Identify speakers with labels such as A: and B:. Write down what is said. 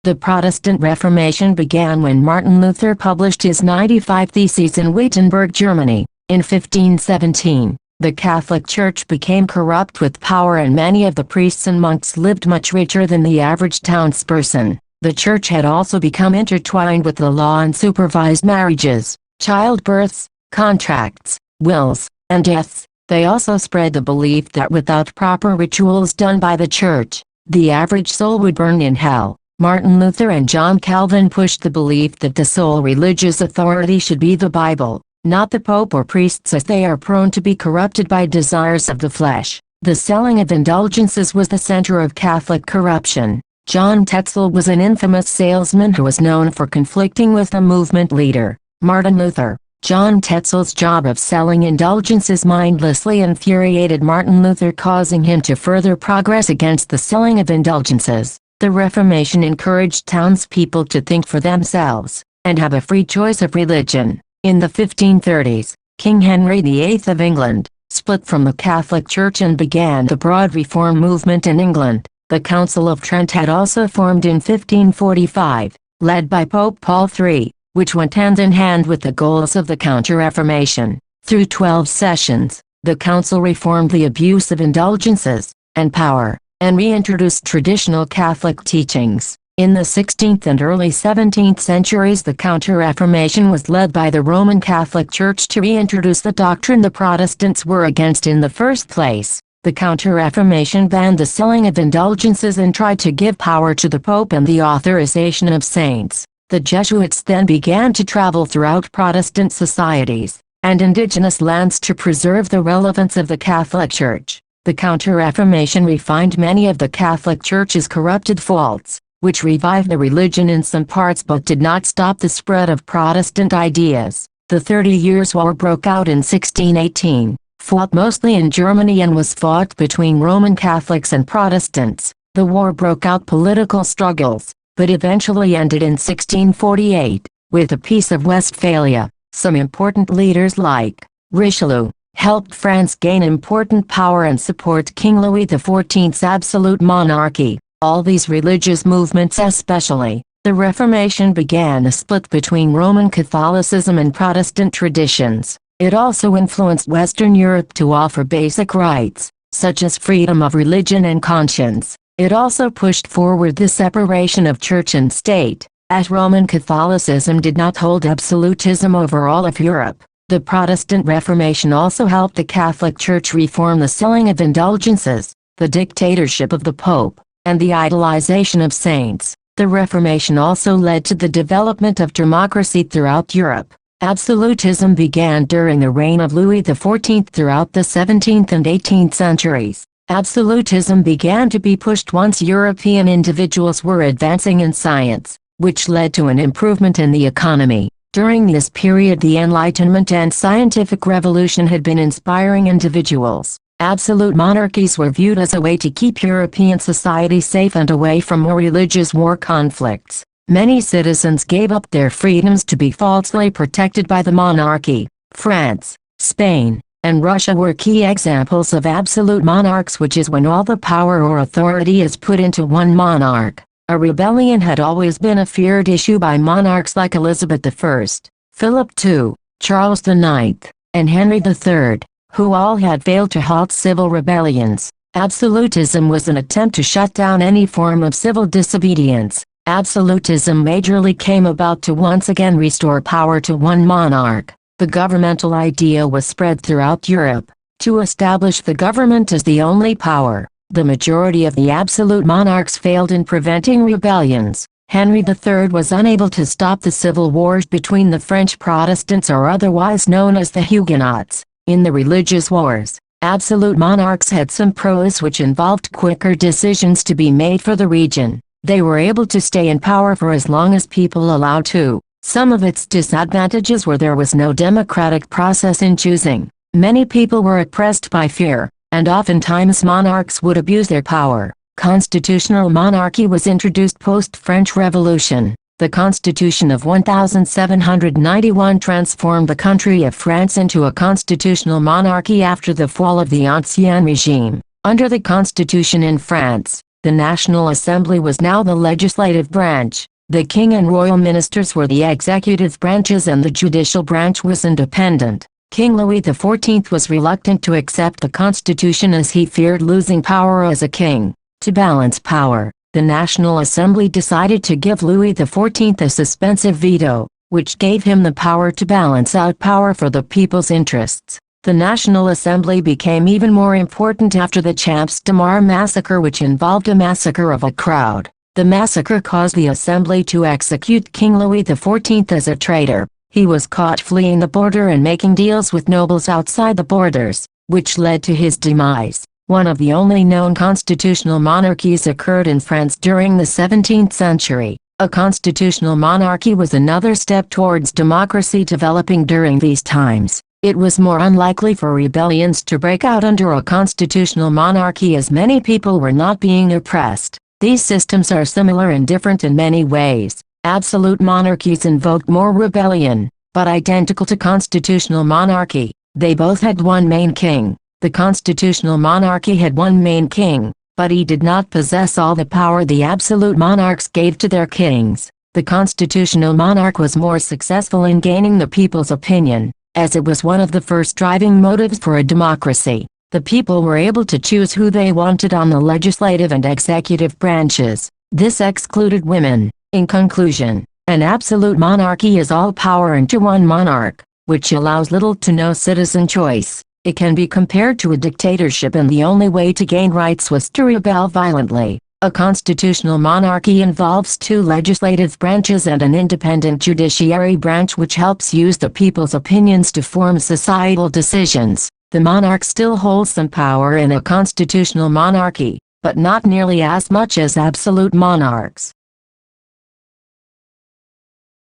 A: The Protestant Reformation began when Martin Luther published his 95 Theses in Wittenberg, Germany. In 1517, the Catholic Church became corrupt with power, and many of the priests and monks lived much richer than the average townsperson. The Church had also become intertwined with the law and supervised marriages, childbirths, contracts, wills, and deaths. They also spread the belief that without proper rituals done by the Church, the average soul would burn in hell. Martin Luther and John Calvin pushed the belief that the sole religious authority should be the Bible, not the Pope or priests, as they are prone to be corrupted by desires of the flesh. The selling of indulgences was the center of Catholic corruption. John Tetzel was an infamous salesman who was known for conflicting with the movement leader, Martin Luther. John Tetzel's job of selling indulgences mindlessly infuriated Martin Luther, causing him to further progress against the selling of indulgences. The Reformation encouraged townspeople to think for themselves, and have a free choice of religion. In the 1530s, King Henry VIII of England split from the Catholic Church and began the broad reform movement in England. The Council of Trent had also formed in 1545, led by Pope Paul III, which went hand in hand with the goals of the Counter-Reformation. Through 12 sessions, the council reformed the abuse of indulgences and power, and reintroduced traditional Catholic teachings. In the 16th and early 17th centuries, the Counter-Reformation was led by the Roman Catholic Church to reintroduce the doctrine the Protestants were against in the first place. The Counter-Reformation banned the selling of indulgences and tried to give power to the Pope and the authorization of saints. The Jesuits then began to travel throughout Protestant societies and indigenous lands to preserve the relevance of the Catholic Church. The Counter-Reformation refined many of the Catholic Church's corrupted faults, which revived the religion in some parts but did not stop the spread of Protestant ideas. The 30 Years' War broke out in 1618, fought mostly in Germany, and was fought between Roman Catholics and Protestants. The war broke out political struggles, but eventually ended in 1648, with the Peace of Westphalia. Some important leaders like Richelieu helped France gain important power and support King Louis XIV's absolute monarchy. All these religious movements, especially the Reformation, began a split between Roman Catholicism and Protestant traditions. It also influenced Western Europe to offer basic rights, such as freedom of religion and conscience. It also pushed forward the separation of church and state, as Roman Catholicism did not hold absolutism over all of Europe. The Protestant Reformation also helped the Catholic Church reform the selling of indulgences, the dictatorship of the Pope, and the idolization of saints. The Reformation also led to the development of democracy throughout Europe. Absolutism began during the reign of Louis XIV throughout the 17th and 18th centuries. Absolutism began to be pushed once European individuals were advancing in science, which led to an improvement in the economy. During this period, the Enlightenment and scientific revolution had been inspiring individuals. Absolute monarchies were viewed as a way to keep European society safe and away from more religious war conflicts. Many citizens gave up their freedoms to be falsely protected by the monarchy. France, Spain, and Russia were key examples of absolute monarchs, which is when all the power or authority is put into one monarch. A rebellion had always been a feared issue by monarchs like Elizabeth I, Philip II, Charles IX, and Henry III, who all had failed to halt civil rebellions. Absolutism was an attempt to shut down any form of civil disobedience. Absolutism majorly came about to once again restore power to one monarch. The governmental idea was spread throughout Europe, to establish the government as the only power. The majority of the absolute monarchs failed in preventing rebellions. Henry III was unable to stop the civil wars between the French Protestants, or otherwise known as the Huguenots. In the religious wars, absolute monarchs had some pros, which involved quicker decisions to be made for the region. They were able to stay in power for as long as people allowed to. Some of its disadvantages were there was no democratic process in choosing. Many people were oppressed by fear, and oftentimes monarchs would abuse their power. Constitutional monarchy was introduced post-French Revolution. The Constitution of 1791 transformed the country of France into a constitutional monarchy after the fall of the Ancien Regime. Under the Constitution in France, The National Assembly was now the legislative branch. The king and royal ministers were the executive branches and the judicial branch was independent. King Louis XIV was reluctant to accept the Constitution as he feared losing power as a king. To balance power, the National Assembly decided to give Louis XIV a suspensive veto, which gave him the power to balance out power for the people's interests. The National Assembly became even more important after the Champs de Mars massacre, which involved a massacre of a crowd. The massacre caused the Assembly to execute King Louis XIV as a traitor. He was caught fleeing the border and making deals with nobles outside the borders, which led to his demise. One of the only known constitutional monarchies occurred in France during the 17th century. A constitutional monarchy was another step towards democracy developing during these times. It was more unlikely for rebellions to break out under a constitutional monarchy as many people were not being oppressed. These systems are similar and different in many ways. Absolute monarchies invoked more rebellion, but identical to constitutional monarchy, they both had one main king. The constitutional monarchy had one main king, but he did not possess all the power the absolute monarchs gave to their kings. The constitutional monarch was more successful in gaining the people's opinion, as it was one of the first driving motives for a democracy. The people were able to choose who they wanted on the legislative and executive branches. This excluded women. In conclusion, an absolute monarchy is all power into one monarch, which allows little to no citizen choice. It can be compared to a dictatorship, and the only way to gain rights was to rebel violently. A constitutional monarchy involves two legislative branches and an independent judiciary branch which helps use the people's opinions to form societal decisions. The monarch still holds some power in a constitutional monarchy, but not nearly as much as absolute monarchs.